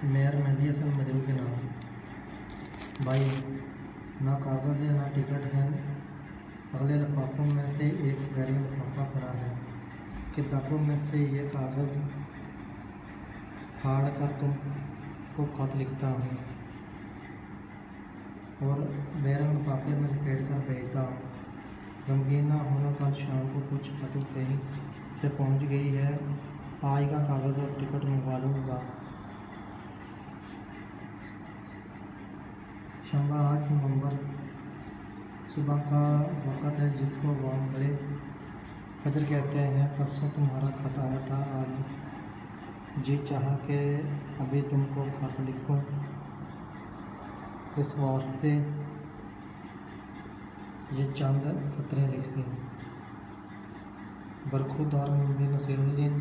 Mayor Mehdi Hasan Majrooh के नाम। भाई, ना कागज़ है ना टिकट है। अगले लिफाफों में से एक गहरी लिफाफा पड़ा है। किताबों में से ये कागज़ फाड़ कर तुमको खत लिखता हूँ और बैरंग लिफाफे में लपेट कर भेजता हूँ। गमगीन ना होना, कल शाम को कुछ खत कहीं से पहुँच गई है। आज का कागज़ और टिकट मंगवा लूँगा। शंबा 8 नवंबर सुबह का वक़्त है जिसको वाम बड़े फजर कहते हैं। परसों तुम्हारा खत आया था, आज जी चाहा कि अभी तुमको खत लिखूं। इस वास्ते ये चंद सतरें लिखी। बरखुदार मुंबई नसीरुद्दीन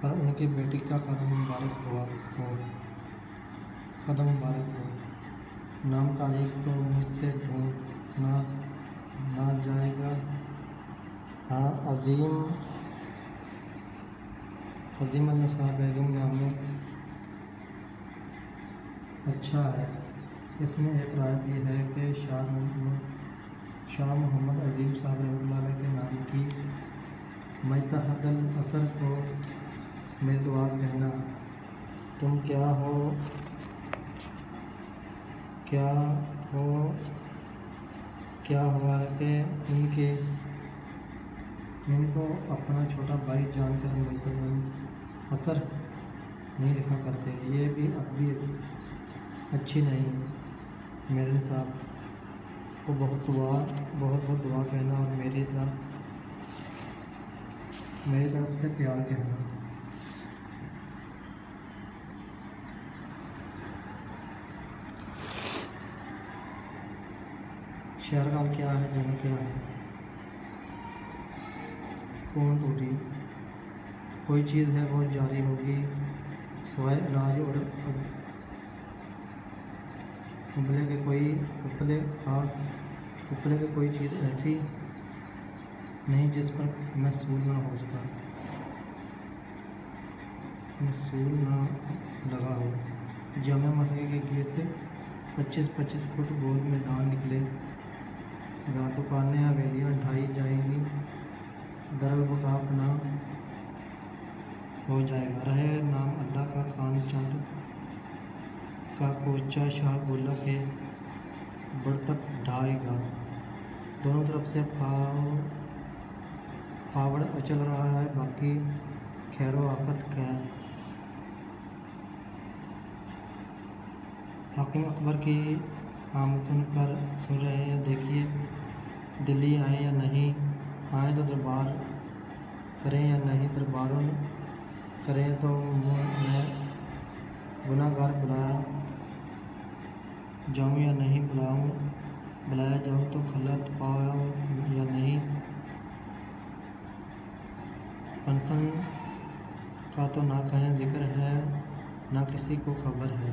पर उनकी बेटी का कदम मुबारक हो। कदम मुबारक हो। नाम तारीख तो मुझसे ढूंढना ना जाएगा। हाँ, अजीम अन्नसा बेगम नाम अच्छा है। इसमें एक रायत ये है कि शाह मोहम्मद अजीम साहब रहमतुल्लाह के नाम की मजतहदल असर को मेजबान कहना। तुम क्या हुआ है कि इनको अपना छोटा भाई जानकर मुल्तज़म असर नहीं लिखा करते। ये भी अब भी अच्छी नहीं। मेरे साहब को बहुत दुआ कहना और मेरी तरफ से प्यार कहना। शहर का क्या है, जन्म क्या है। कौन टूटी कोई चीज़ है वो जारी होगी, सिवाय अनाज और उपले के कोई चीज़ ऐसी नहीं जिस पर महसूल ना हो सका, महसूल ना लगा हो। जामा मस्जिद के गिर्द 25-25 फुट गोल मैदान निकले। दुकानें हवेलियाँ ढाई जाएंगी, दरल वकाफ ना हो जाएगा। रहे नाम अल्लाह का खान चंद का कोचा शाह बोला के बढ़तक ढाएगा। दोनों तरफ से फावड़ चल रहा है, बाकी खैरो आफत क्या। हाकिम अकबर की आमद सुन रहे हैं। देखिए, दिल्ली आए या नहीं आए तो दरबार करें या नहीं दरबारों करें तो मैं गुनाहगार बुलाया जाऊं या नहीं बुलाया जाऊं तो खलत पाऊं या नहीं। अनसन का तो ना कहीं जिक्र है ना किसी को खबर है।